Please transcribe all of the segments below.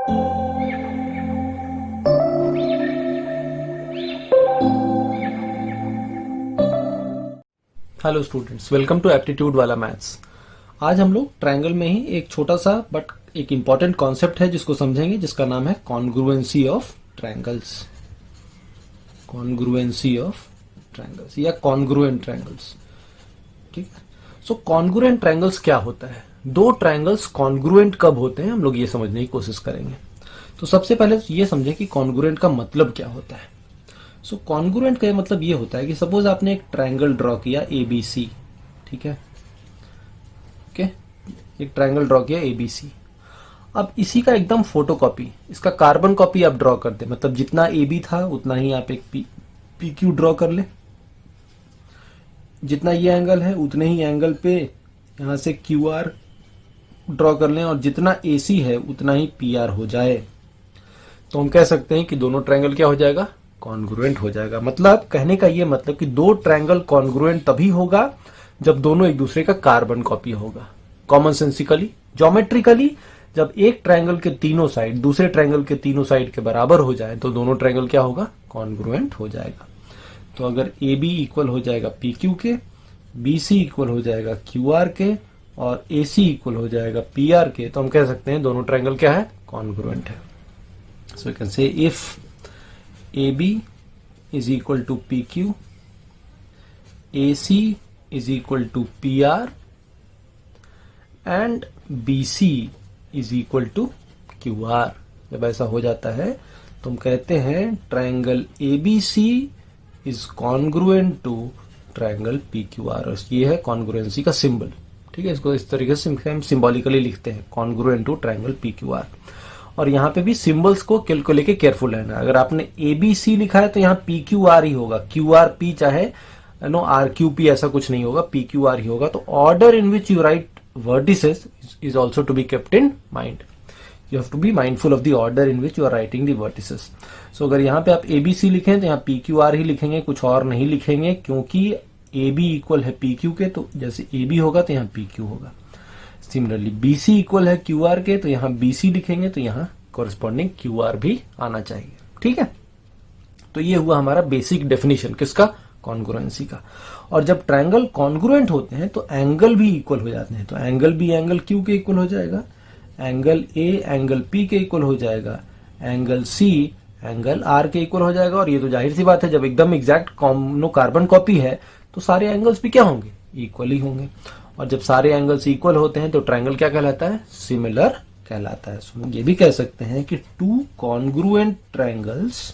Hello students, welcome to aptitude वाला maths. आज हम लोग ट्रायंगल में ही एक छोटा सा बट एक इंपॉर्टेंट कॉन्सेप्ट है जिसको समझेंगे, जिसका नाम है congruency of triangles. Congruency of triangles या कॉन्ग्रुएंट ट्रायंगल्स। ठीक है, सो कॉन्ग्रुएंट ट्रायंगल्स क्या होता है? दो ट्रायंगल्स कॉन्ग्रुएंट कब होते हैं, हम लोग ये समझने की कोशिश करेंगे। तो सबसे पहले ये समझें कि कॉन्ग्रुएंट का मतलब क्या होता है। सो कॉन्ग्रुएंट का मतलब ये होता है कि सपोज आपने एक ट्रायंगल ड्रॉ किया ABC, ठीक है, ओके, एक ट्रायंगल ड्रॉ किया ABC। अब इसी का एकदम फोटोकॉपी, इसका कार्बन कॉपी आप ड्रॉ कर दे, मतलब जितना AB था उतना ही आप एक PQ ड्रॉ कर ले, जितना ये एंगल है उतने ही एंगल पे यहां से QR ड्रॉ कर लें, और जितना AC है उतना ही PR हो जाए। तो हम कह सकते हैं कि दोनों ट्रायंगल क्या हो जाएगा? कॉन्ग्रुएंट हो जाएगा। मतलब कहने का ये मतलब कि दो ट्रायंगल कॉन्ग्रुएंट तभी होगा जब दोनों एक दूसरे का कार्बन कॉपी होगा। कॉमन सेंसिकली, ज्योमेट्रिकली, जब एक ट्रायंगल के तीनों साइड दूसरे ट्रायंगल के तीनों साइड के बराबर हो जाए तो दोनों ट्रायंगल क्या होगा? कॉन्ग्रुएंट हो जाएगा। तो अगर AB इक्वल हो जाएगा PQ के, BC इक्वल हो जाएगा QR के, और AC इक्वल हो जाएगा PR के, तो हम कह सकते हैं दोनों ट्रायंगल क्या है? कॉन्ग्रुएंट है। So you can say if AB is equal to PQ, AC is equal to PR, and BC is equal to QR। जब ऐसा हो जाता है तो हम कहते हैं triangle ABC is congruent to triangle PQR। ये है कॉन्ग्रुएंसी का सिंबल। ठीक है, इसको इस तरीके से हम सिंबॉलिकली लिखते हैं, कॉन्ग्रुएंट टू ट्रायंगल PQR। और यहाँ पे भी सिंबल्स को लेके केयरफुल रहना। अगर आपने ABC लिखा है तो यहाँ PQR ही होगा, QRP चाहे नो RQP ऐसा कुछ नहीं होगा, PQR ही होगा। तो order in which you write vertices is also to be kept in mind. You have to be mindful of the order in which you are writing the vertices. So अगर यहाँ पे आप ABC लिखें तो यहाँ PQR ही लिखेंगे, कुछ और नहीं लिखेंगे, क्योंकि AB इक्वल है PQ के, तो जैसे AB होगा तो यहाँ PQ होगा। सिमिलरली BC इक्वल है QR के, तो यहाँ BC लिखेंगे, तो यहाँ कॉरेस्पॉन्डिंग QR भी आना चाहिए। ठीक है, तो ये हुआ हमारा बेसिक डेफिनेशन किसका? कॉन्ग्रुएंसी का। और जब ट्रायंगल कॉन्ग्रुएंट होते हैं तो एंगल भी इक्वल हो जाते हैं। तो एंगल भी एंगल Q के इक्वल हो जाएगा, एंगल A एंगल P के इक्वल हो जाएगा, एंगल C एंगल R के इक्वल हो जाएगा। और ये तो जाहिर सी बात है, जब एकदम एग्जैक्ट कार्बन कॉपी है तो सारे एंगल्स भी क्या होंगे? इक्वल ही होंगे। और जब सारे एंगल्स इक्वल होते हैं तो ट्रायंगल क्या कहलाता है? सिमिलर कहलाता है। सो ये भी कह सकते हैं कि two congruent triangles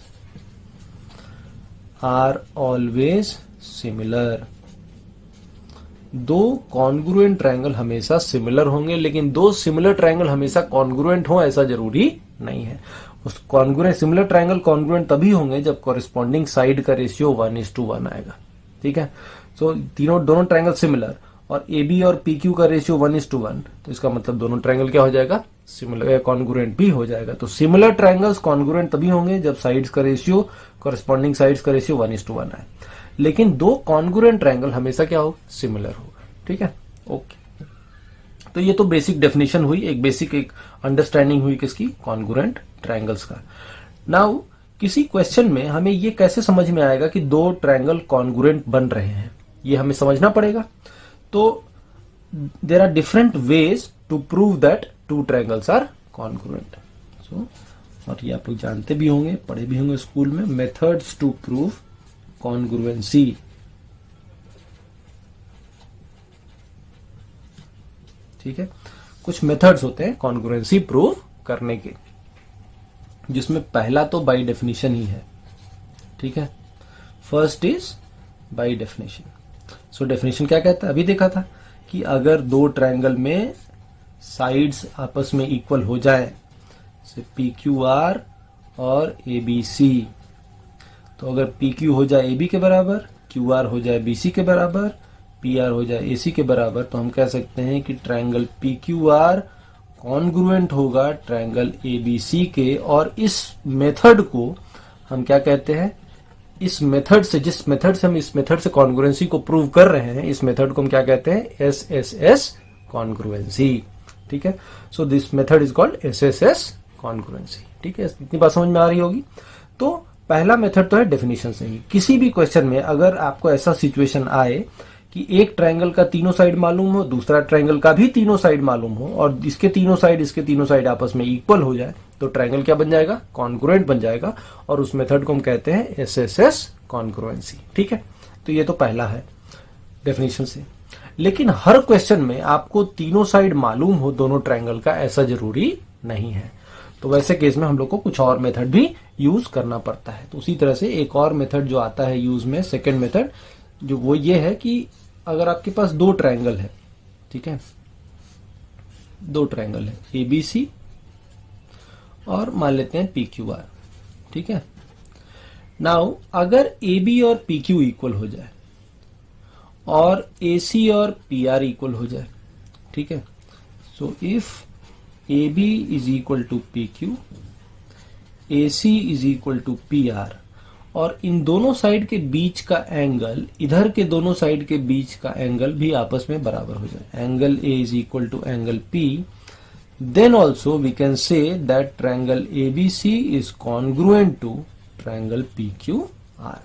are always similar. दो कॉन्ग्रुएंट ट्रायंगल हमेशा सिमिलर होंगे, लेकिन दो सिमिलर ट्रायंगल हमेशा कॉन्ग्रुएंट हो ऐसा जरूरी नहीं है। उस कॉन्ग्रुएंट सिमिलर ट्रायंगल कॉन्ग्रुएंट तभी होंगे जब कॉरेस्पॉन्डिंग साइड का रेशियो 1:1 आएगा। ठीक है, सो दोनों ट्रायंगल सिमिलर और AB और PQ का रेशियो 1:1, तो इसका मतलब दोनों ट्रायंगल क्या हो जाएगा? सिमिलर, कॉन्ग्रुएंट भी हो जाएगा। तो सिमिलर ट्रायंगल्स कॉन्ग्रुएंट तभी होंगे जब साइड्स का रेशियो, कॉरेस्पॉन्डिंग साइड्स का रेशियो 1:1 आए। लेकिन दो कॉन्ग्रुएंट ट्रायंगल हमेशा क्या होगा? सिमिलर होगा। ठीक है, ओके। तो ये तो बेसिक डेफिनेशन हुई, एक बेसिक एक अंडरस्टैंडिंग हुई किसकी? कॉन्ग्रुएंट ट्रायंगल्स का। नाउ किसी क्वेश्चन में हमें ये कैसे समझ में आएगा कि दो ट्रायंगल कॉन्ग्रुएंट बन रहे हैं, ये हमें समझना पड़ेगा। तो there are different ways to prove that two triangles are congruent. So और ये आप लोग जानते भी होंगे, पढ़े भी होंगे स्कूल में, मेथड्स टू प्रूव कॉन्ग्रुएंसी। ठीक है, कुछ मेथड्स होते हैं कॉन्ग्रुएंसी प्रूव करने के, जिसमें पहला तो बाय डेफिनेशन ही है। ठीक है, first is by definition. So definition क्या कहता है? अभी देखा था कि अगर दो ट्रायंगल में साइड्स आपस में इक्वल हो जाए, से PQR और ABC, तो अगर PQ हो जाए AB के बराबर, QR हो जाए BC के बराबर, PR हो जाए AC के बराबर, तो हम कह सकते हैं कि ट्रायंगल PQR कॉन्ग्रुएंट होगा ट्रायंगल ABC के। और इस मेथड को हम क्या कहते हैं? इस मेथड से, जिस मेथड से हम इस मेथड से कॉन्ग्रुएंसी को प्रूव कर रहे हैं, इस मेथड को हम क्या कहते हैं? SSS congruency. ठीक है, so this method is called SSS congruency. ठीक है, इतनी बात समझ में आ रही होगी। तो पहला मेथड तो है डेफिनेशन से ही। किसी भी क्वेश्चन में अगर आपको ऐसा सिचुएशन आए कि एक ट्रायंगल का तीनों साइड मालूम हो, दूसरा ट्रायंगल का भी तीनों साइड मालूम हो, और इसके तीनों साइड आपस में इक्वल हो जाए, तो ट्रायंगल क्या बन जाएगा? कॉन्ग्रुएंट बन जाएगा, और उस मेथड को हम कहते हैं एसएसएस कॉन्ग्रुएंसी। ठीक है, तो ये तो पहला है डेफिनेशन से। लेकिन हर क्वेश्चन में आपको तीनों साइड मालूम हो दोनों ट्रायंगल का, ऐसा जरूरी नहीं है। तो वैसे केस में हम लोग को कुछ और मेथड भी यूज करना पड़ता है। तो उसी तरह से एक और मेथड जो आता है यूज में, सेकंड मेथड, जो वो ये है कि अगर आपके पास दो ट्रायंगल है, ठीक है, दो ट्रायंगल है एबीसी और मान लेते हैं पीक्यूआर। ठीक है, नाउ अगर AB और PQ इक्वल हो जाए और AC और PR इक्वल हो जाए, ठीक है, so if AB is equal to PQ, AC is equal to PR, और इन दोनों साइड के बीच का एंगल, इधर के दोनों साइड के बीच का एंगल भी आपस में बराबर हो जाए, angle A is equal to angle P, then also we can say that triangle ABC is congruent to triangle PQR।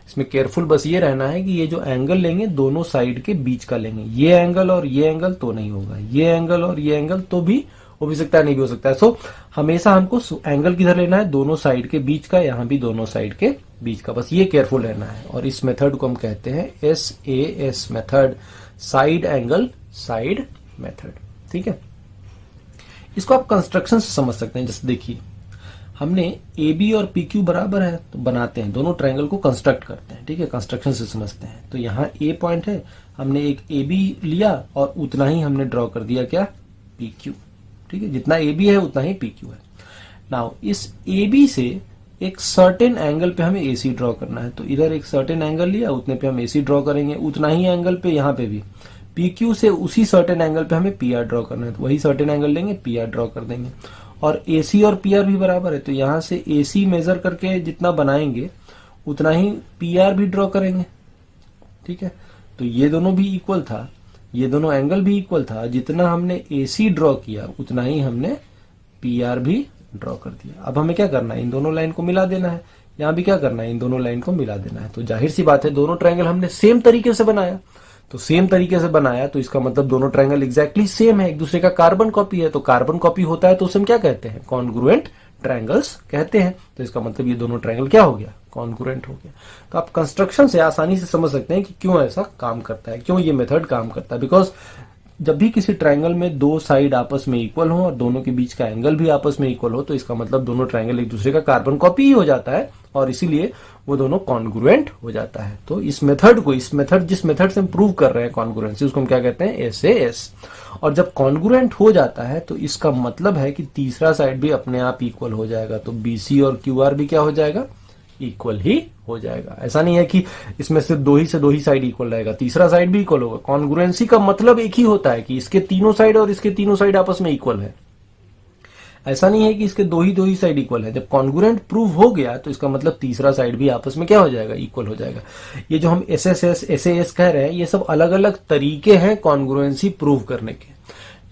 इसमें केयरफुल बस ये रहना है कि ये जो एंगल लेंगे दोनों साइड के बीच का लेंगे, ये एंगल और ये एंगल तो नहीं होगा, ये एंगल और ये एंगल तो भी हो भी सकता है, नहीं भी हो सकता है। सो हमेशा हमको एंगल किधर लेना है? दोनों साइड के बीच का, यहां भी दोनों साइड के बीच का, बस ये केयरफुल रहना है। और इस मेथड को हम कहते हैं SAS method, side angle side method. ठीक है, इसको आप कंस्ट्रक्शन से समझ सकते हैं। जैसे देखिए, हमने AB और PQ बराबर है तो बनाते हैं, दोनों ट्रायंगल को कंस्ट्रक्ट करते हैं। ठीक है, कंस्ट्रक्शन से समझते हैं। तो यहाँ A पॉइंट है, हमने एक AB लिया और उतना ही हमने ड्रॉ कर दिया क्या? PQ। ठीक है, जितना AB है उतना ही PQ है। नाउ इस AB से एक सर्टेन एंगल पे हमें AC ड्रॉ करना है, तो इधर एक सर्टेन एंगल लिया, उतने पे हम AC ड्रॉ करेंगे, उतना ही एंगल पे यहाँ पे भी PQ से उसी सर्टेन एंगल पे हमें PR ड्रॉ करना है, तो वही सर्टेन एंगल लेंगे, PR ड्रॉ कर देंगे। और AC और PR भी बराबर है, तो यहां से AC मेजर करके जितना बनाएंगे उतना ही PR भी ड्रॉ करेंगे। ठीक है, तो ये दोनों भी इक्वल था, ये दोनों एंगल भी इक्वल था, जितना हमने AC ड्रॉ किया उतना ही हमने PR भी ड्रॉ कर दिया। अब हमें क्या करना है? इन दोनों लाइन को मिला देना है। यहाँ भी क्या करना है? इन दोनों लाइन को मिला देना है। तो जाहिर सी बात है, दोनों ट्रायंगल हमने सेम तरीके से बनाया, तो सेम तरीके से बनाया तो इसका मतलब दोनों ट्रायंगल एग्जैक्टली सेम है, एक दूसरे का कार्बन कॉपी है। तो कार्बन कॉपी होता है तो उसे हम क्या कहते हैं? कॉन्ग्रुएंट ट्रायंगल्स कहते हैं। तो इसका मतलब ये दोनों ट्रायंगल क्या हो गया? कॉन्ग्रुएंट हो गया। तो आप कंस्ट्रक्शन से आसानी से समझ सकते हैं कि क्यों ऐसा काम करता है, क्यों ये मेथड काम करता है। बिकॉज जब भी किसी ट्रायंगल में दो साइड आपस में इक्वल हो और दोनों के बीच का एंगल भी आपस में इक्वल हो, तो इसका मतलब दोनों ट्रायंगल एक दूसरे का कार्बन कॉपी ही हो जाता है, और इसीलिए वो दोनों कॉन्ग्रुएंट हो जाता है। तो इस मेथड को, जिस मेथड से हम प्रूव कर रहे हैं कॉन्ग्रुएंसी, उसको हम क्या कहते हैं? SAS। और जब कॉन्ग्रुएंट हो जाता है तो इसका मतलब है कि तीसरा साइड भी अपने आप इक्वल हो जाएगा, तो BC और QR भी क्या हो जाएगा? इक्वल ही हो जाएगा। ऐसा नहीं है कि इसमें सिर्फ दो ही साइड इक्वल रहेगा, तीसरा साइड भी इक्वल होगा। कॉन्ग्रुएंसी का मतलब एक ही होता है कि इसके तीनों साइड और इसके तीनों साइड आपस में इक्वल है। ऐसा नहीं है कि इसके दो ही साइड इक्वल है। जब कॉन्ग्रुएंट प्रूव हो गया तो इसका मतलब तीसरा साइड भी आपस में क्या हो जाएगा? इक्वल हो जाएगा। ये जो हम SAS कह रहे हैं, ये सब अलग अलग तरीके हैं कॉन्ग्रुएंसी प्रूव करने के,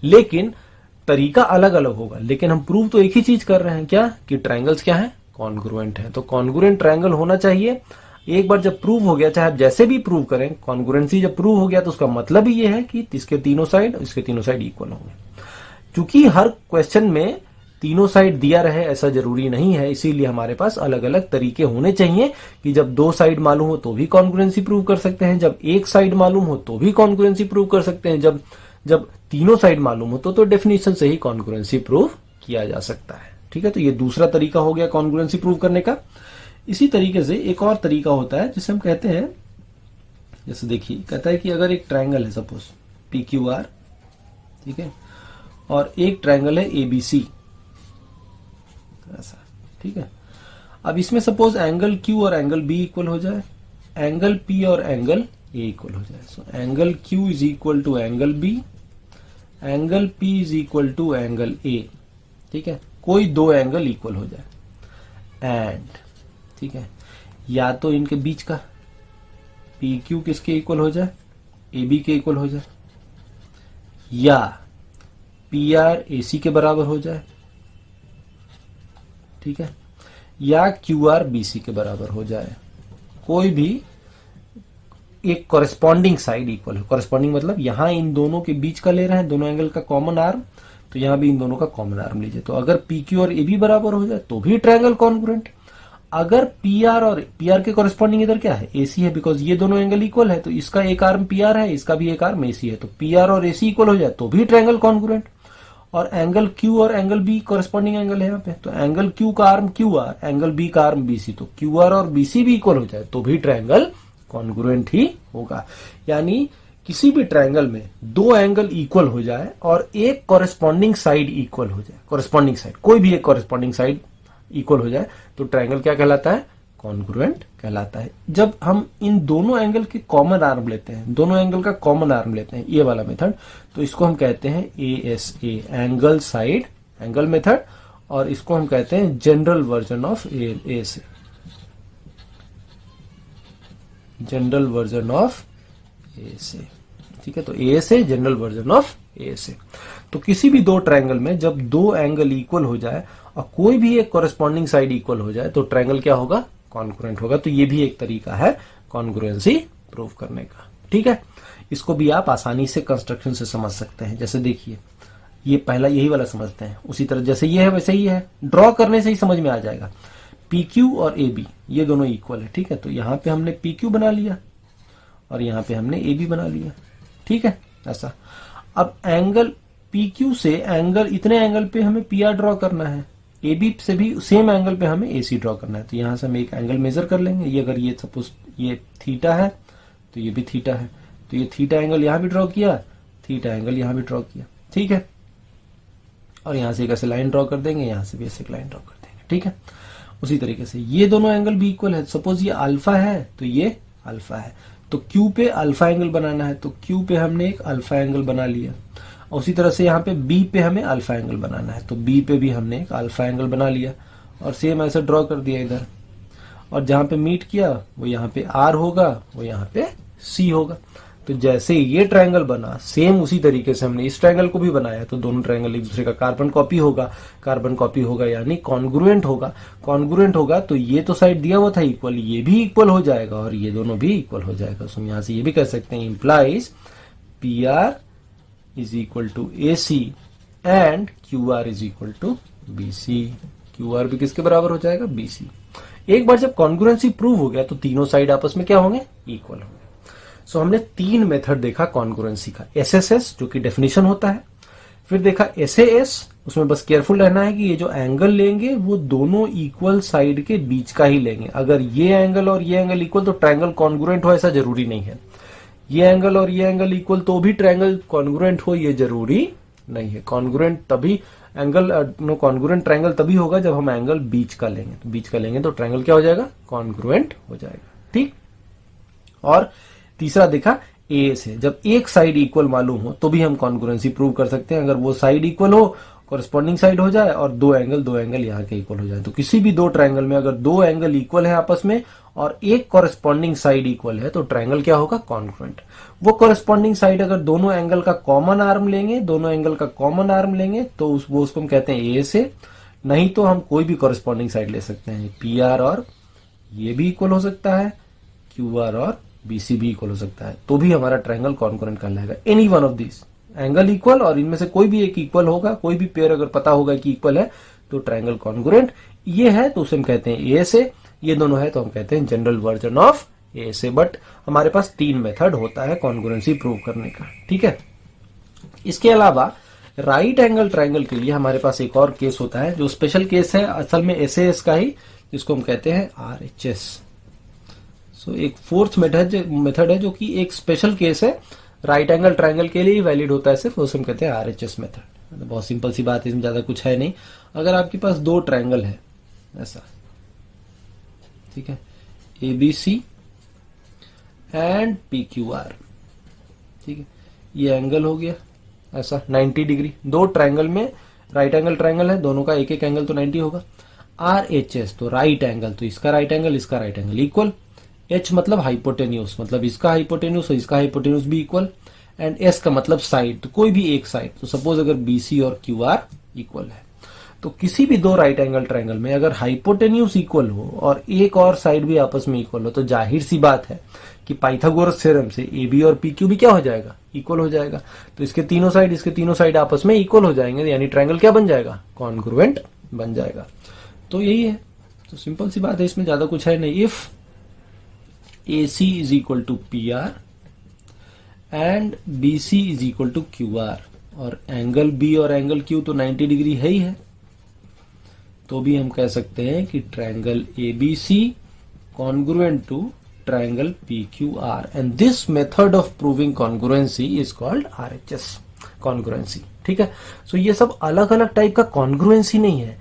लेकिन तरीका अलग अलग होगा, लेकिन हम प्रूव तो एक ही चीज कर रहे हैं, क्या? कि ट्रायंगल्स क्या है? कॉन्ग्रुएंट है। तो कॉन्ग्रुएंट ट्रायंगल होना चाहिए। एक बार जब प्रूव हो गया, चाहे आप जैसे भी प्रूव करें, कॉन्ग्रुएंसी जब प्रूव हो गया तो उसका मतलब ही ये है कि इसके तीनों साइड इक्वल होंगे। क्योंकि हर क्वेश्चन में तीनों साइड दिया रहे ऐसा जरूरी नहीं है, इसीलिए हमारे पास अलग अलग तरीके होने चाहिए कि जब दो साइड मालूम हो तो भी कॉन्ग्रुएंसी प्रूव कर सकते हैं, जब एक साइड मालूम हो तो भी कॉन्ग्रुएंसी प्रूव कर सकते हैं, जब तीनों साइड मालूम हो तो डेफिनेशन से ही कॉन्ग्रुएंसी प्रूव किया जा सकता है। ठीक है, तो ये दूसरा तरीका हो गया कॉन्ग्रुएंसी प्रूव करने का। इसी तरीके से एक और तरीका होता है जिसे हम कहते हैं, जैसे देखिए, कहता है कि अगर एक ट्रायंगल है सपोज PQR, ठीक है, और एक ट्रायंगल है ABC, ऐसा, ठीक है। अब इसमें सपोज एंगल Q और एंगल B इक्वल हो जाए, एंगल P और एंगल A इक्वल हो जाए। So angle Q is equal to angle B, angle P is equal to angle A। ठीक है, कोई दो एंगल इक्वल हो जाए, एंड ठीक है, या तो इनके बीच का PQ किसके इक्वल हो जाए? AB के इक्वल हो जाए, या PR AC के बराबर हो जाए, ठीक है, या क्यू आर बी सी के बराबर हो जाए, कोई भी एक कॉरेस्पॉन्डिंग साइड इक्वल है। कॉरेस्पॉन्डिंग मतलब यहां इन दोनों के बीच का ले रहे हैं, दोनों एंगल का कॉमन आर्म, तो यहां भी इन दोनों का कॉमन आर्म लीजिए। तो अगर पी क्यू और ए बी बराबर हो जाए तो भी ट्रायंगल कॉन्ग्रुएंट। अगर पी आर और पी आर के कॉरेस्पॉन्डिंग इधर क्या है, ए सी है, बिकॉज ये दोनों एंगल इक्वल है, तो इसका एक आर्म पी आर है, इसका भी एक आर्म ए सी है, तो पी आर और ए सी इक्वल हो जाए तो भी ट्रायंगल कॉन्ग्रुएंट। और एंगल क्यू और एंगल बी कॉरेस्पॉन्डिंग एंगल है यहाँ पे, तो एंगल क्यू का arm Q R, angle B का आर्म बी सी, तो क्यू आर और बी सी भी इक्वल हो जाए तो भी ट्रायंगल कॉन्ग्रुएंट ही होगा। यानी किसी भी ट्रायंगल में दो एंगल इक्वल हो जाए और एक कॉरेस्पॉन्डिंग साइड इक्वल हो जाए, कॉरेस्पॉन्डिंग साइड, कोई भी एक कॉरेस्पॉन्डिंग साइड इक्वल हो जाए तो ट्रायंगल क्या कहलाता है, कॉन्ग्रुएंट कहलाता है। जब हम इन दोनों एंगल के कॉमन आर्म लेते हैं, दोनों एंगल का कॉमन आर्म लेते हैं, ये वाला मेथड, तो इसको हम कहते हैं ASA, angle side angle method, और इसको हम कहते हैं general version of ASA, general version of ASA। ठीक है, तो ASA general version of ASA। तो किसी भी दो ट्रायंगल में जब दो एंगल इक्वल हो जाए और कोई भी एक कॉरेस्पॉन्डिंग साइड इक्वल हो जाए तो ट्रायंगल क्या होगा, कॉन्ग्रुएंट होगा। तो ये भी एक तरीका है कॉन्ग्रुएंसी प्रूव करने का। ठीक है, इसको भी आप आसानी से कंस्ट्रक्शन से समझ सकते हैं। जैसे देखिए, ये पहला यही वाला समझते हैं, उसी तरह जैसे ये है वैसे ही है, ड्रॉ करने से ही समझ में आ जाएगा। पी क्यू और ए बी ये दोनों इक्वल है। ठीक है, तो यहां पे हमने पी क्यू बना लिया और यहां पे हमने ए बी बना लिया। ठीक है, ऐसा। अब एंगल पी क्यू से एंगल, इतने एंगल पे हमें पी आर ड्रॉ करना है, ए बी से भी सेम एंगल पे हमें ए सी ड्रॉ करना है। तो यहां से हम एक एंगल मेजर कर लेंगे। ये अगर ये सपोज ये थीटा है तो ये भी थीटा है, तो ये थीटा एंगल यहां भी ड्रॉ किया, थीटा एंगल यहां भी ड्रॉ किया। ठीक है, और यहां से एक ऐसे लाइन ड्रॉ कर देंगे, यहां से भी ऐसे एक लाइन ड्रॉ कर देंगे। ठीक है, उसी तरीके से ये दोनों एंगल भी इक्वल है। सपोज ये अल्फा है तो ये अल्फा है, तो क्यू पे अल्फा एंगल बनाना है, तो क्यू पे हमने एक अल्फा एंगल बना लिया। उसी तरह से यहाँ पे बी पे हमें अल्फा एंगल बनाना है, तो बी पे भी हमने एक अल्फा एंगल बना लिया और सेम ऐसे ड्रॉ कर दिया इधर। और जहां पे मीट किया वो यहाँ पे आर होगा, वो यहाँ पे सी होगा। तो जैसे ये ट्रायंगल बना, सेम उसी तरीके से हमने इस ट्रायंगल को भी बनाया। तो दोनों ट्रायंगल एक दूसरे का कार्बन कॉपी होगा, कार्बन कॉपी होगा यानी कॉन्ग्रुएंट होगा। कॉन्ग्रुएंट होगा तो ये तो साइड दिया हुआ था इक्वल, ये भी इक्वल हो जाएगा और ये दोनों भी इक्वल हो जाएगा। तो हम यहां से ये भी कह सकते हैं implies P R is equal to A C and Q R is equal to B C. Q R भी किसके बराबर हो जाएगा, बी सी। एक बार जब कॉन्ग्रुएंसी प्रूव हो गया तो तीनों साइड आपस में क्या होंगे, इक्वल होंगे। सो हमने तीन मेथड देखा कॉन्ग्रुएंसी का, एसएसएस जो कि डेफिनेशन होता है, फिर देखा एसएएस, उसमें बस केयरफुल रहना है कि ये जो एंगल लेंगे वो दोनों इक्वल साइड के बीच का ही लेंगे। अगर ये एंगल और ये एंगल इक्वल तो ट्रायंगल कॉन्ग्रुएंट हो ऐसा जरूरी नहीं है। ये एंगल और ये एंगल इक्वल तो भी ट्रायंगल कॉन्ग्रुएंट हो ये जरूरी नहीं है। कॉन्ग्रुएंट तभी एंगल कॉन्ग्रुएंट ट्रायंगल तभी होगा जब हम एंगल बीच का लेंगे, तो बीच का लेंगे तो ट्रायंगल क्या हो जाएगा, कॉन्ग्रुएंट हो जाएगा। ठीक, और तीसरा देखा ए से, जब एक साइड इक्वल मालूम हो तो भी हम कॉन्ग्रुएंसी प्रूव कर सकते हैं। अगर वो साइड इक्वल हो, कॉरेस्पॉन्डिंग साइड हो जाए और दो एंगल यहाँ के इक्वल हो जाए, तो किसी भी दो ट्रायंगल में अगर दो एंगल इक्वल है आपस में और एक कॉरेस्पॉन्डिंग साइड इक्वल है तो ट्रायंगल क्या होगा, कॉन्ग्रुएंट। वो कॉरेस्पॉन्डिंग साइड अगर दोनों एंगल का कॉमन आर्म लेंगे, दोनों एंगल का कॉमन आर्म लेंगे तो उसको हम कहते हैं ए से। नहीं तो हम कोई भी कॉरेस्पॉन्डिंग साइड ले सकते हैं, पी आर और ये भी इक्वल हो सकता है, क्यू आर और बीसी भी इक्वल हो सकता है, तो भी हमारा ट्रायंगल कॉन्ग्रुएंट कहलाएगा। Any one of this angle equal और इनमें से कोई भी एक इक्वल होगा, कोई भी पेयर अगर पता होगा कि इक्वल है तो ट्रायंगल कॉन्ग्रुएंट। ये है तो उसे हम कहते हैं ए से, ये दोनों है तो हम कहते हैं जनरल वर्जन ऑफ ए से। बट हमारे पास तीन मेथड होता है कॉन्ग्रुएंसी प्रूव करने का। ठीक है, इसके अलावा राइट एंगल ट्रायंगल के लिए हमारे पास एक और केस होता है जो स्पेशल केस है असल में एसएएस का ही, जिसको हम कहते हैं आरएचएस। सो एक फोर्थ मेथड है जो कि एक स्पेशल केस है, राइट एंगल ट्रायंगल के लिए ही वैलिड होता है सिर्फ, उसे हम कहते हैं आरएचएस मेथड। बहुत सिंपल सी बात है, इसमें ज्यादा कुछ है नहीं। अगर आपके पास दो ट्रायंगल है ऐसा, ठीक है, एबीसी एंड पीक्यूआर, ठीक है, ये एंगल हो गया ऐसा 90 डिग्री। दो ट्रायंगल में राइट एंगल ट्रायंगल है, दोनों का एक एक एंगल तो 90 होगा। आरएचएस तो राइट एंगल, तो इसका राइट एंगल इसका राइट एंगल इक्वल। एच मतलब हाइपोटेन्यूस, मतलब इसका हाइपोटेन्यूस और इसका हाइपोटेन्यूस भी इक्वल। एंड एस का मतलब साइड, तो कोई भी एक साइड, तो सपोज अगर बीसी और क्यूआर इक्वल है तो किसी भी दो राइट एंगल ट्रायंगल में अगर हाइपोटेन्यूज इक्वल हो और एक और साइड भी आपस में इक्वल हो तो जाहिर सी बात है कि पाइथागोरस थ्योरम से ए बी और पी क्यू भी क्या हो जाएगा, इक्वल हो जाएगा। तो इसके तीनों साइड आपस में इक्वल हो जाएंगे, यानी ट्रायंगल क्या बन जाएगा, कॉन्ग्रुएंट बन जाएगा। तो यही है, तो सिंपल सी बात है, इसमें ज्यादा कुछ है नहीं। If A C is equal to P R and B C is equal to Q R, और एंगल बी और एंगल क्यू तो 90 डिग्री है ही है, तो भी हम कह सकते हैं कि triangle A B C congruent to triangle P Q R, and this method of proving congruency is called RHS congruency. ठीक है, सो ये सब अलग अलग टाइप का कॉन्ग्रुएंसी नहीं है,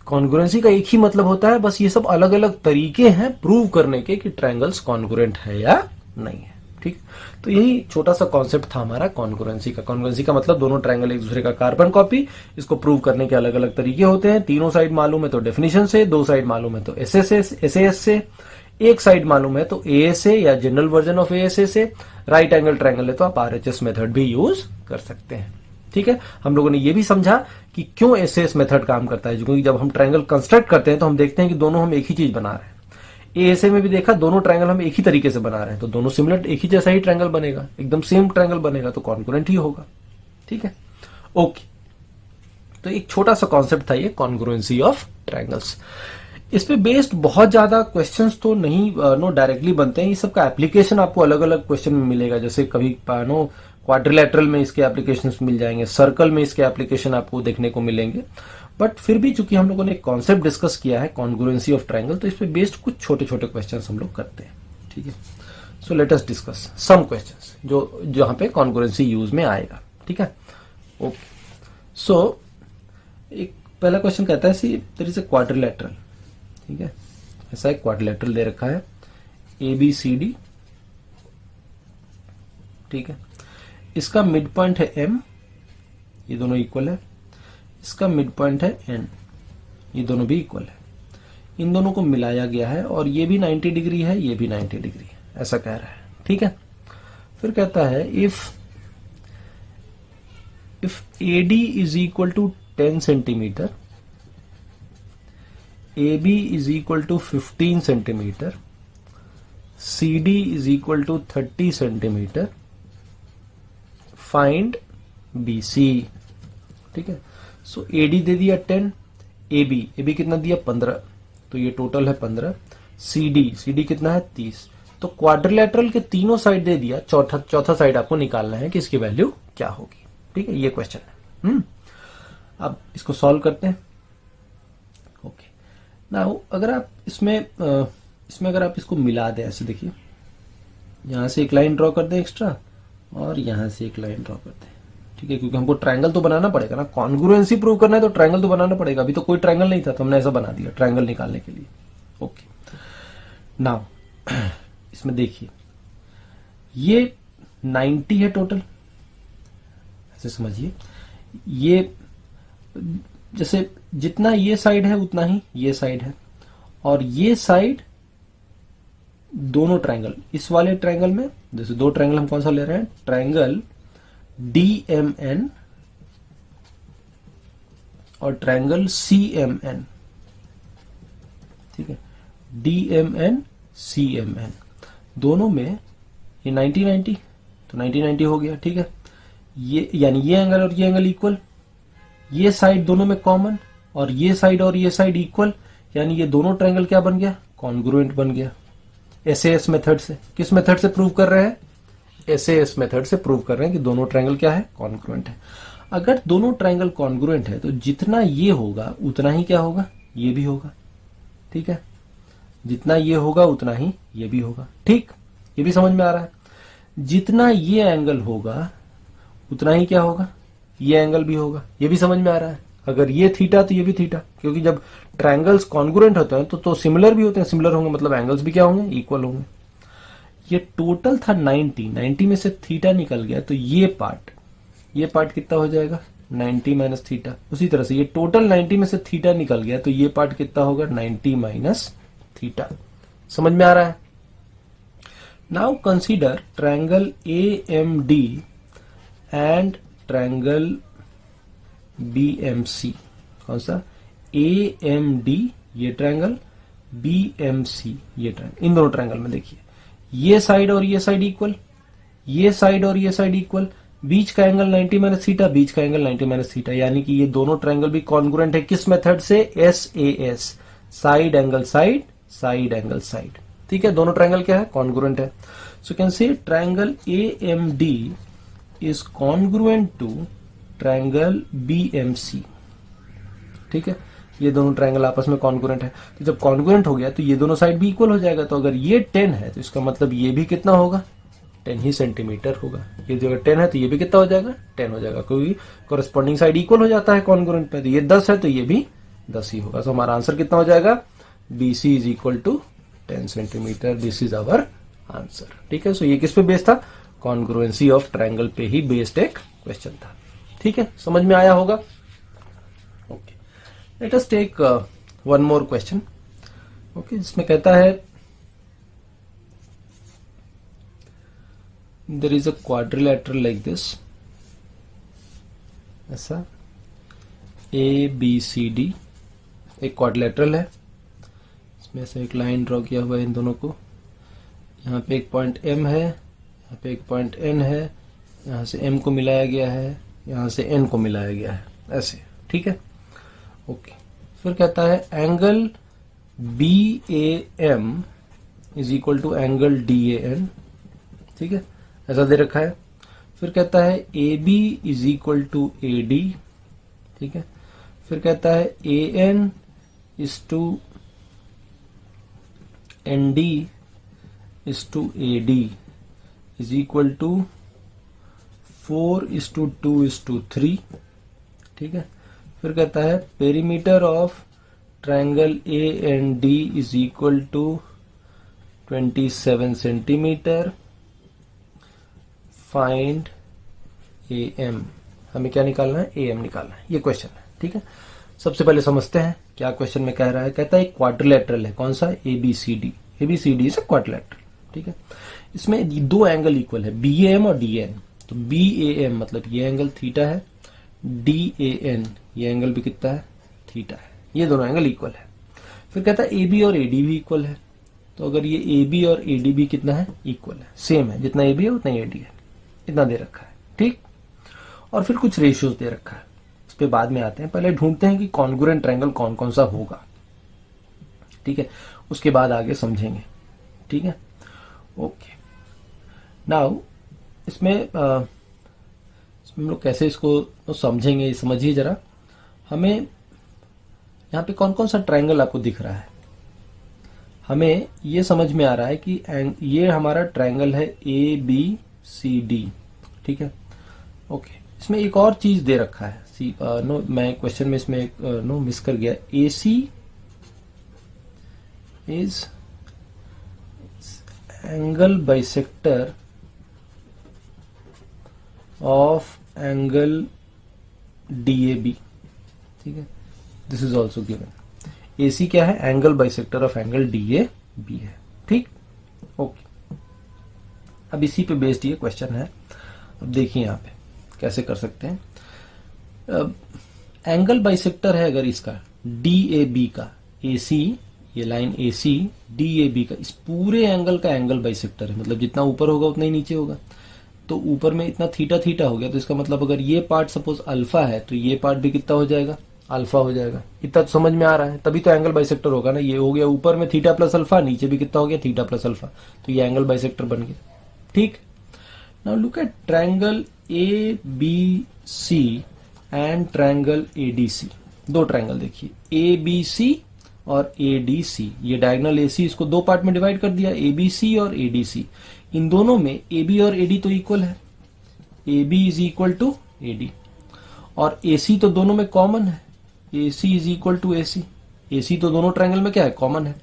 कॉन्ग्रुएंसी का एक ही मतलब होता है, बस ये सब अलग अलग तरीके हैं प्रूव करने के कि ट्रायंगल्स कॉन्ग्रुएंट है या नहीं है। ठीक, तो यही छोटा सा कॉन्सेप्ट था हमारा कॉन्ग्रुएंसी का। कॉन्ग्रुएंसी का मतलब दोनों ट्रायंगल एक दूसरे का कार्बन कॉपी, इसको प्रूव करने के अलग अलग तरीके होते हैं। तीनों साइड मालूम है तो डेफिनेशन से, दो साइड मालूम है तो SAS से, एक साइड मालूम है तो AA से या जनरल वर्जन ऑफ ASA से, राइट एंगल ट्रायंगल है तो आप RHS मेथड भी यूज कर सकते हैं। ठीक है, हम लोगों ने ये भी समझा कि क्यों SAS मेथड काम करता है, क्योंकि जब हम ट्रायंगल कंस्ट्रक्ट करते हैं तो हम देखते हैं कि दोनों हम एक ही चीज बना रहे हैं। ASA में भी देखा, दोनों ट्रायंगल हम एक ही तरीके से बना रहे हैं, तो दोनों सिमिलर एक ही जैसा ही ट्रायंगल बनेगा, एकदम सेम ट्रायंगल बनेगा, तो कॉन्ग्रुएंट ही होगा। ठीक है, ओके, तो एक छोटा सा कॉन्सेप्ट था ये कॉन्ग्रुएंसी ऑफ ट्रायंगल्स। इस पे बेस्ड बहुत ज्यादा क्वेश्चंस तो नहीं नो डायरेक्टली बनते हैं, ये सबका एप्लीकेशन आपको अलग अलग क्वेश्चन में मिलेगा। जैसे कभी नो क्वाड्रिलेटरल में इसके एप्लीकेशंस मिल जाएंगे, सर्कल में इसके एप्लीकेशन आपको देखने को मिलेंगे, बट फिर भी चूंकि हम लोगों ने एक कॉन्सेप्ट डिस्कस किया है कॉन्ग्रुएंसी ऑफ ट्रायंगल, तो इस पे बेस्ड कुछ छोटे छोटे क्वेश्चंस हम लोग करते हैं। ठीक है, so let us discuss some questions जो जहां पे कॉन्ग्रुएंसी यूज में आएगा। ठीक है, ओके, सो एक पहला क्वेश्चन कहता है सी देयर इज अ क्वाड्रिलेटरल। ठीक है, ऐसा एक क्वाड्रिलेटरल दे रखा है ABCD। ठीक है, इसका मिड पॉइंट है M, ये दोनों इक्वल है, इसका मिड पॉइंट है N, ये दोनों भी इक्वल है, इन दोनों को मिलाया गया है और ये भी 90 डिग्री है, ये भी 90 डिग्री है, ऐसा कह रहा है। ठीक है, फिर कहता है if AD is equal to 10 centimetre, AB is equal to 15 centimetre, CD is equal to 30 centimetre, find BC। ठीक है, सो AD दे दिया 10, AB कितना दिया 15, तो ये टोटल है 15, CD कितना है 30। तो क्वाड्रिलेटरल के तीनों साइड दे दिया, चौथा साइड आपको निकालना है कि इसकी वैल्यू क्या होगी। ठीक है, ये क्वेश्चन है। अब इसको सॉल्व करते हैं। ओके, नाउ अगर आप इसमें अगर आप इसको मिला दें, ऐसे देखिए, यहां से एक लाइन ड्रॉ कर दें एक्स्ट्रा और यहां से एक लाइन ड्रॉ कर दें। ठीक है, क्योंकि हमको ट्रायंगल तो बनाना पड़ेगा ना, कॉन्ग्रुएंसी प्रूव करना है तो ट्रायंगल तो बनाना पड़ेगा। अभी तो कोई ट्रायंगल नहीं था तो हमने ऐसा बना दिया ट्रायंगल निकालने के लिए। ओके, नाउ इसमें देखिए ये 90 है टोटल, ऐसे समझिए, ये जैसे जितना ये साइड है उतना ही ये साइड है, और ये साइड दोनों ट्रायंगल, इस वाले ट्रायंगल में जैसे दो ट्रायंगल हम कौन सा ले रहे हैं, ट्रायंगल DMN और ट्रायंगल CMN। ठीक है, DMN CMN दोनों में ये 90 तो 90 हो गया। ठीक है, ये यानी ये एंगल और ये एंगल इक्वल, ये साइड दोनों में कॉमन और ये साइड इक्वल, यानी ये दोनों ट्रायंगल क्या बन गया, कॉन्ग्रुएंट बन गया। SAS मेथड से, किस मेथड से प्रूव कर रहे हैं, SAS मेथड से प्रूव कर रहे हैं कि दोनों ट्रायंगल क्या है, कॉन्ग्रुएंट है। अगर दोनों ट्रायंगल कॉन्ग्रुएंट है तो जितना ये होगा उतना ही क्या होगा, ये भी होगा। ठीक है, जितना ये होगा उतना ही ये भी होगा। ठीक, ये भी समझ में आ रहा है। जितना ये एंगल होगा उतना ही क्या होगा, ये एंगल भी होगा, ये भी समझ में आ रहा है। अगर ये थीटा तो ये भी थीटा, क्योंकि जब ट्रायंगल्स कॉन्ग्रुएंट होते हैं तो सिमिलर भी होते हैं, सिमिलर होंगे मतलब एंगल्स भी क्या होंगे, इक्वल होंगे। ये टोटल था 90 में से थीटा निकल गया, तो ये पार्ट कितना हो जाएगा, 90 माइनस थीटा। उसी तरह से ये टोटल 90 में से थीटा निकल गया, तो ये पार्ट कितना होगा, 90 माइनस थीटा। समझ में आ रहा है। Now consider triangle AMD and triangle BMC। कौन सा, AMD ये ट्रायंगल, BMC ये ट्रायंगल, इन दोनों ट्रायंगल में देखिए ये साइड और ये साइड इक्वल, ये साइड और ये साइड इक्वल, बीच का एंगल 90 माइनस थीटा, बीच का एंगल 90 माइनस थीटा, यानी कि ये दोनों ट्रायंगल भी कॉन्ग्रुएंट है किस मेथड से? SAS, side angle side, side angle side. ठीक है, दोनों ट्रायंगल क्या है? कॉन्ग्रुएंट है। So can say triangle AMD is congruent to triangle BMC। ठीक है, ये दोनों ट्रायंगल आपस में कॉन्ग्रुएंट है, तो जब कॉन्ग्रुएंट हो गया तो ये दोनों साइड भी इक्वल हो जाएगा। तो अगर ये 10 है तो इसका मतलब ये भी कितना होगा? 10 ही सेंटीमीटर होगा। ये जो 10 है तो ये भी कितना हो जाएगा? 10 हो जाएगा, क्योंकि कॉरेस्पॉन्डिंग साइड इक्वल हो जाता है कॉन्ग्रुएंट पे। तो ये 10 है तो ये भी 10 ही होगा। तो हमारा आंसर कितना हो जाएगा? BC is equal to 10 centimetre. This is our answer. ठीक है, सो ये किस पे बेस्ड था? कॉन्ग्रुएंसी ऑफ ट्रायंगल पे ही बेस्ड एक क्वेश्चन था। ठीक है, समझ में आया होगा? Okay, let us take one more question. Okay, इसमें कहता है there is a quadrilateral like this, ऐसा ABCD एक क्वाड्रिलेटरल है। इसमें से एक लाइन ड्रॉ किया हुआ है इन दोनों को। यहाँ पे एक पॉइंट M है, यहाँ पे एक पॉइंट N है, यहाँ से M को मिलाया गया है, यहाँ से N को मिलाया गया है, ऐसे। ठीक है, ओके। फिर कहता है angle BAM is equal to angle DAN। ठीक है, ऐसा दे रखा है। फिर कहता है AB is equal to AD। ठीक है, फिर कहता है AN is to ND is to AD is equal to 4:2:3। ठीक है, फिर कहता है perimeter of triangle AND is equal to 27 centimetre. Find AM। हमें क्या निकालना है? AM निकालना है। ये क्वेश्चन है। ठीक है, सबसे पहले समझते हैं क्या क्वेश्चन में कह रहा है। कहता है एक क्वाड्रिलेटरल है, कौन सा? ABCD। ABCD is quadrilateral. ठीक है, इसमें दो एंगल इक्वल है, BAM और DAN। तो BAM मतलब ये एंगल थीटा है, DAN ये एंगल भी कितना है? थीटा है। ये दोनों एंगल इक्वल है। फिर कहता है AB और AD भी इक्वल है। तो अगर ये AB और AD भी कितना है? इक्वल है, सेम है, जितना AB है उतना ही AD है, इतना दे रखा है। ठीक, और फिर कुछ रेशियोज दे रखा है, उस पर बाद में आते हैं। पहले ढूंढते हैं कि कॉन्ग्रुएंट ट्रायंगल कौन कौन सा होगा। ठीक है, उसके बाद आगे समझेंगे। ठीक है, ओके। नाउ इसमें हम लोग कैसे इसको तो समझेंगे, समझिए जरा। हमें यहाँ पे कौन कौन सा ट्रायंगल आपको दिख रहा है? हमें ये समझ में आ रहा है कि ये हमारा ट्रायंगल है ABCD। ठीक है, ओके। इसमें एक और चीज दे रखा है, नो मैं क्वेश्चन में इसमें एक नो मिस कर गया। AC is angle bisector of angle DAB। ठीक है, this is also given. AC क्या है? Angle bisector of angle DAB है। ठीक, ओके। अब इसी पे बेस्ड ये क्वेश्चन है। अब देखिए यहाँ पे कैसे कर सकते हैं। एंगल बाइसेक्टर है अगर इसका DAB का, AC ये लाइन AC DAB का, इस पूरे एंगल का एंगल बाइसेक्टर है। मतलब जितना ऊपर होगा उतना ही नीचे होगा। तो ऊपर में इतना थीटा थीटा हो गया, तो इसका मतलब अगर ये पार्ट सपोज अल्फा है तो ये पार्ट भी कितना हो जाएगा? अल्फा हो जाएगा। इतना तो समझ में आ रहा है, तभी तो एंगल बाइसेक्टर होगा ना। ये हो गया ऊपर में थीटा प्लस अल्फा, नीचे भी कितना हो गया? Theta plus alpha. तो ये एंगल बाइसेक्टर बन गया। ठीक, now look at triangle ABC and triangle ADC। दो ट्रायंगल देखिए, ABC और ADC। ये डायगोनल AC इसको दो पार्ट में डिवाइड कर दिया, ABC और ADC। इन दोनों में AB और AD तो इक्वल है, AB is equal to AD। और AC तो दोनों में कॉमन है, AC is equal to AC। AC तो दोनों ट्रायंगल में क्या है? कॉमन है।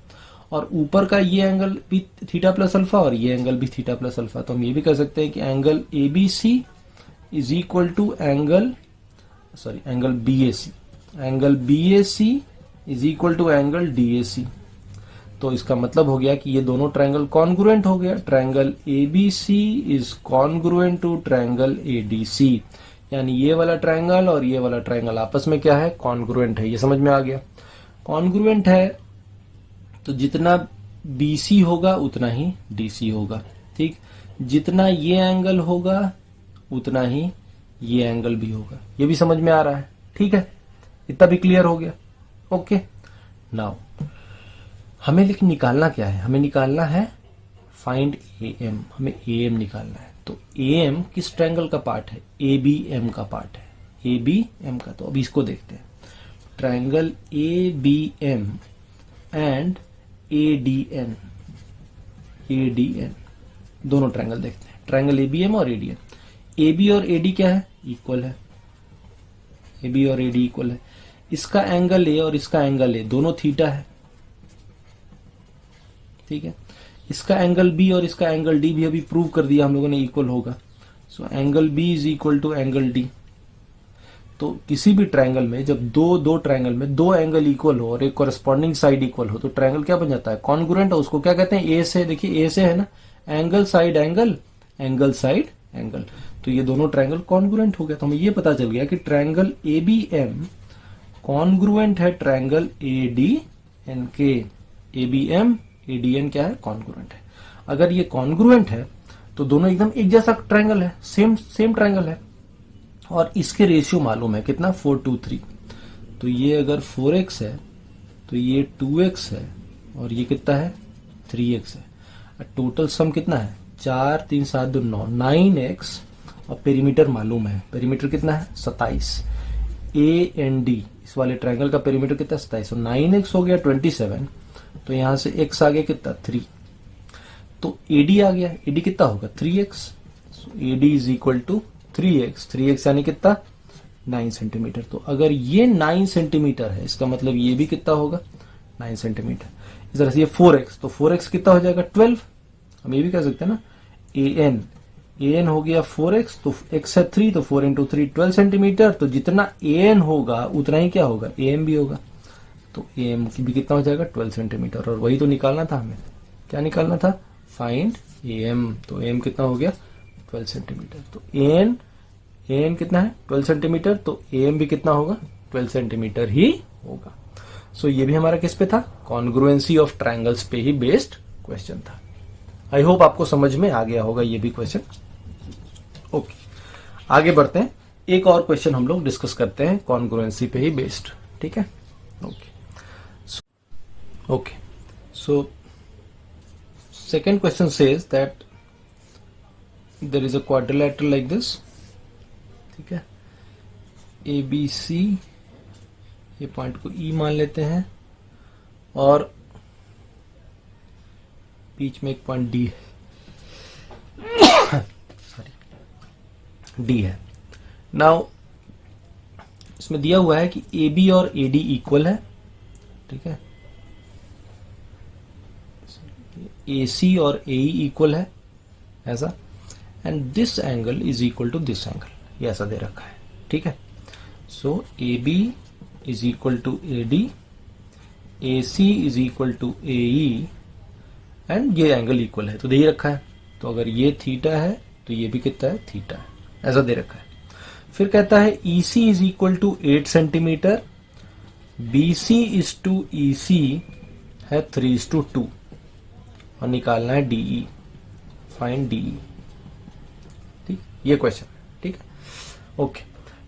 और ऊपर का ये एंगल भी थीटा प्लस अल्फा और ये एंगल भी थीटा प्लस अल्फा। तो हम ये भी कह सकते हैं कि angle ABC is equal to angle BAC। Angle BAC is equal to angle DAC। तो इसका मतलब हो गया कि ये दोनों ट्रायंगल कॉन्ग्रुएंट हो गया। Triangle ABC is congruent to triangle ADC, यानी ये वाला ट्रायंगल और ये वाला ट्रायंगल आपस में क्या है? कॉन्ग्रुएंट है। ये समझ में आ गया। कॉन्ग्रुएंट है तो जितना BC होगा उतना ही DC होगा, ठीक। जितना ये एंगल होगा उतना ही ये एंगल भी होगा। ये भी समझ में आ रहा है, ठीक है, इतना भी क्लियर हो गया। ओके, नाउ हमें लेकिन निकालना क्या है, हमें निकालना है फाइंड AM, हमें AM निकालना है। तो AM किस ट्रायंगल का पार्ट है, ABM का पार्ट है, ABM का। तो अब इसको देखते हैं, ट्रायंगल ABM एंड ADN, दोनों ट्रायंगल देखते हैं, ट्रायंगल ABM और ADN। AB और AD क्या है, इक्वल है, AB और AD इक्वल है। इसका एंगल A और इसका एंगल A दोनों थीटा है, ठीक है। इसका एंगल B और इसका एंगल D भी अभी प्रूव कर दिया हम लोगों ने, इक्वल होगा। So angle B is equal to angle D। तो किसी भी ट्रायंगल में जब दो ट्रायंगल में दो एंगल इक्वल हो और एक कॉरेस्पॉन्डिंग साइड इक्वल हो तो ट्रायंगल क्या बन जाता है, कॉन्ग्रुएंट। और उसको क्या कहते हैं, ए से, देखिए ए से है ना, angle side angle, angle side angle. तो ये दोनों ट्रायंगल कॉन्ग्रुएंट हो गया। तो हमें ये पता चल गया कि ट्रायंगल ABM कॉन्ग्रुएंट है ट्रायंगल ADN के। ABM ADN क्या है, कॉन्ग्रुएंट है। अगर ये कॉन्ग्रुएंट है तो दोनों एकदम एक जैसा ट्रायंगल है, सेम ट्रायंगल है। और इसके रेशियो मालूम है कितना, 4:3। तो ये अगर 4x है तो ये 2x है और ये कितना है, 3x है। टोटल सम कितना है, 4 3 7 2 9, 9x। और पेरीमीटर मालूम है, पेरीमीटर कितना है, 27। AND इस वाले ट्रायंगल का पेरीमीटर कितना, 27। तो 9x हो गया 27। तो यहां से x आ गया कितना, 3। तो AD आ गया, AD कितना होगा, 3x। AD is equal to 3x यानी कितना, 9 सेंटीमीटर। तो अगर ये 9 सेंटीमीटर है, इसका मतलब ये भी कितना होगा, 9 सेंटीमीटर। इस तरह से ये 4x, तो 4x कितना हो जाएगा, 12। हम ये भी कह सकते हैं ना, AN हो गया 4x, तो x है 3, तो 4 इंटू 3 12 सेंटीमीटर। तो जितना AN होगा उतना ही क्या होगा, AM भी होगा। तो AM की भी कितना हो जाएगा, 12 सेंटीमीटर। और वही तो निकालना था हमें, क्या निकालना था, फाइंड AM। तो AM कितना हो गया, 12 सेंटीमीटर। तो AN कितना है, 12 सेंटीमीटर। तो AM भी कितना होगा, 12 सेंटीमीटर ही होगा। सो ये भी हमारा किस पे था, कॉन्ग्रुएंसी ऑफ ट्रायंगल्स पे ही बेस्ड क्वेश्चन था। आई होप आपको समझ में आ गया होगा ये भी क्वेश्चन। ओके, आगे बढ़ते हैं, एक और क्वेश्चन हम लोग डिस्कस करते हैं कॉन्ग्रुएंसी पे ही बेस्ड, ठीक है। Okay, so second question says that there is a quadrilateral like this, ठीक है। ABC, ये पॉइंट को E मान लेते हैं और बीच में एक पॉइंट D है, सॉरी D है। नाउ इसमें दिया हुआ है कि AB और AD इक्वल है, ठीक है। AC और AE इक्वल है ऐसा, and this angle is equal to this angle, ये ऐसा दे रखा है, ठीक है। So AB is equal to AD, AC is equal to AE, and ये एंगल इक्वल है, तो दे ही रखा है। तो अगर ये थीटा है तो ये भी कितना है, थीटा है, ऐसा दे रखा है। फिर कहता है EC is equal to 8 centimetre, BC is to EC है 3:2, और निकालना है DE, फाइंड DE, ठीक, ये क्वेश्चन, ठीक है। ओके,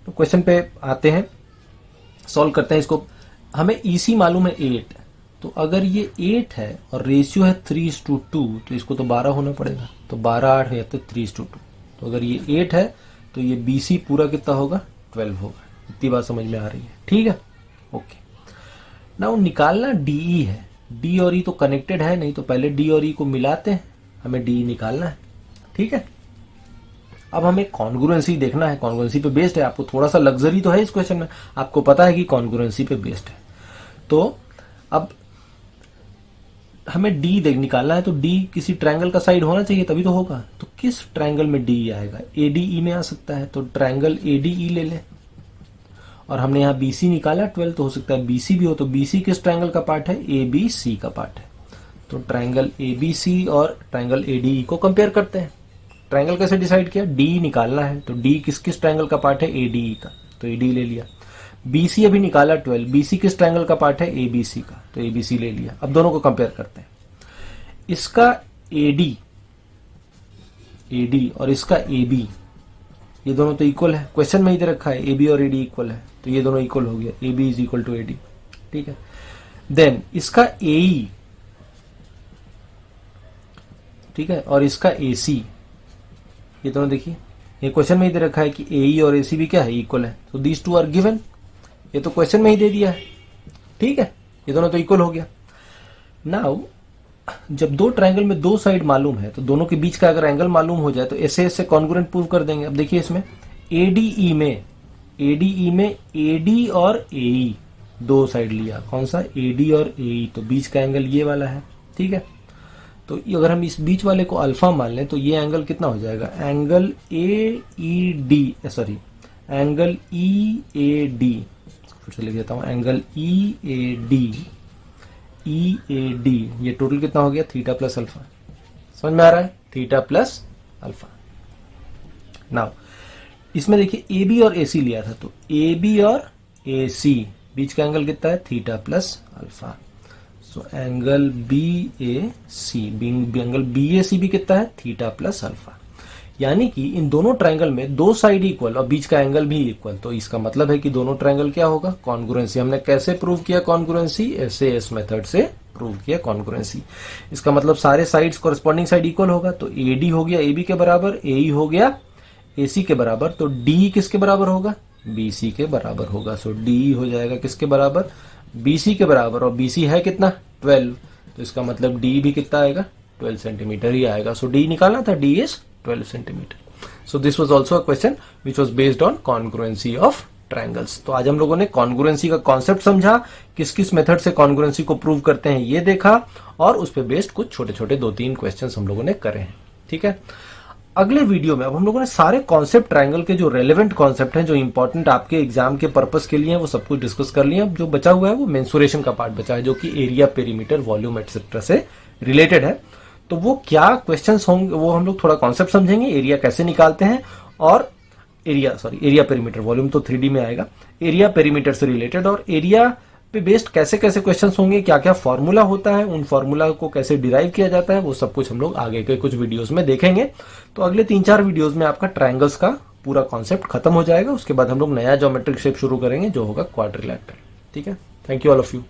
तो क्वेश्चन पे आते हैं, सॉल्व करते हैं इसको। हमें EC मालूम है 8, तो अगर ये 8 है और रेशियो है 3:2, तो इसको तो 12 होना पड़ेगा। तो 12 8 है तो 3:2। तो अगर ये 8 है तो ये BC पूरा कितना होगा, 12 होगा। इतनी बात समझ में आ रही है, ठीक है। ओके, नाउ निकालना DE है। D और E तो कनेक्टेड है नहीं, तो पहले D और E को मिलाते हैं, हमें DE निकालना है, ठीक है। अब हमें कॉन्ग्रुएंसी देखना है, कॉन्ग्रुएंसी पे बेस्ड है। आपको थोड़ा सा लग्जरी तो है इस क्वेश्चन में, आपको पता है कि कॉन्ग्रुएंसी पे बेस्ड है। तो अब हमें D देख निकालना है, तो D किसी ट्रायंगल का साइड होना चाहिए तभी तो होगा। तो किस ट्रायंगल में D आएगा, ADE में आ सकता है, तो ट्रायंगल ADE ले ले। और हमने यहाँ BC निकाला 12, तो हो सकता है BC भी हो। तो BC किस ट्रायंगल का पार्ट है, ABC का पार्ट है। तो ट्रायंगल ABC और ट्रायंगल ADE को कंपेयर करते हैं। ट्रायंगल कैसे डिसाइड किया, D निकालना है, तो D किस किस ट्रायंगल का पार्ट है, ADE का, तो ADE ले लिया। BC अभी निकाला 12, BC किस ट्रायंगल का पार्ट है? ABC का, तो ABC ले लिया। अब दोनों को कंपेयर करते हैं। इसका AD और इसका AB, ये दोनों तो इक्वल है, क्वेश्चन में ही दे रखा है AB और AD इक्वल है, तो ये दोनों इक्वल हो गया, AB is equal to AD, ठीक है। देन इसका AE, ठीक है, और इसका AC, ये दोनों देखिए, ये क्वेश्चन में ही दे रखा है कि AE और AC भी क्या है? इक्वल है, तो दीज टू आर गिवन, ये तो क्वेश्चन में ही दे दिया है, ठीक है, ये दोनों तो इक्वल हो गया। नाउ जब दो ट्रायंगल में दो साइड मालूम है तो दोनों के बीच का अगर एंगल मालूम हो जाए तो ऐसे कॉन्ग्रुएंट प्रूव कर देंगे। अब देखिए इसमें ADE में AD और AE दो साइड लिया, कौन सा? AD और AE, तो बीच का एंगल ये वाला है, ठीक है। तो अगर हम इस बीच वाले को अल्फा मान लें तो ये एंगल कितना हो जाएगा? एंगल एंगल EAD, फिर से लिख देता हूं, एंगल EAD, ये टोटल कितना हो गया? Theta plus alpha. समझ में आ रहा है? Theta plus alpha. नाउ इसमें देखिए AB और AC लिया था, तो AB और AC बीच का एंगल कितना है? Theta plus alpha. So angle angle BAC भी कितना है? Theta plus alpha. यानी कि इन दोनों ट्रायंगल में दो साइड इक्वल और बीच का एंगल भी इक्वल, तो इसका मतलब है कि दोनों ट्रायंगल क्या होगा? कॉन्ग्रुएंसी। हमने कैसे प्रूव किया कॉन्ग्रुएंसी? SAS मेथड से प्रूव किया कॉन्ग्रुएंसी। इसका मतलब सारे साइड्स कॉरेस्पॉन्डिंग साइड इक्वल होगा, तो AD हो गया AB के बराबर, AE हो गया AC के बराबर, तो DE किसके बराबर होगा? BC के बराबर होगा। सो DE हो जाएगा किसके बराबर? BC के बराबर, और BC है कितना? 12, तो इसका मतलब DE भी कितना आएगा? 12 सेंटीमीटर ही आएगा। सो DE निकालना था, DE is 12 centimetre. So this was also a question which was based on congruency of triangles. तो आज हम लोगों ने कॉन्ग्रुएंसी का कॉन्सेप्ट समझा, किस किस मेथड से कॉन्ग्रुएंसी को प्रूव करते हैं ये देखा, और उस पे बेस्ड कुछ छोटे छोटे 2-3 क्वेश्चंस हम लोगों ने करे हैं, ठीक है। अगले वीडियो में अब हम लोगों ने सारे कॉन्सेप्ट ट्रायंगल के जो रेलेवेंट कॉन्सेप्ट हैं, जो इंपॉर्टेंट आपके एग्जाम के पर्पस के लिए हैं, वो सब कुछ डिस्कस कर लिया। अब जो बचा हुआ है वो मेंसुरेशन का पार्ट बचा है, जो कि एरिया, पेरीमीटर, वॉल्यूम एटसेट्रा से रिलेटेड है। तो वो क्या क्वेश्चंस होंगे वो हम लोग थोड़ा कॉन्सेप्ट समझेंगे, एरिया कैसे निकालते हैं, और एरिया पेरीमीटर, वॉल्यूम तो 3D में आएगा, एरिया पेरीमीटर से रिलेटेड, और एरिया पे बेस्ड कैसे कैसे क्वेश्चंस होंगे, क्या क्या फॉर्मूला होता है, उन फॉर्मूला को कैसे डिराइव किया जाता है, वो सब कुछ हम लोग आगे के कुछ वीडियोस में देखेंगे। तो अगले 3-4 वीडियोस में आपका ट्रायंगल्स का पूरा कॉन्सेप्ट खत्म हो जाएगा। उसके बाद हम लोग नया ज्योमेट्रिक शेप शुरू करेंगे जो होगा क्वाड्रिलैटरल, ठीक है। Thank you all of you.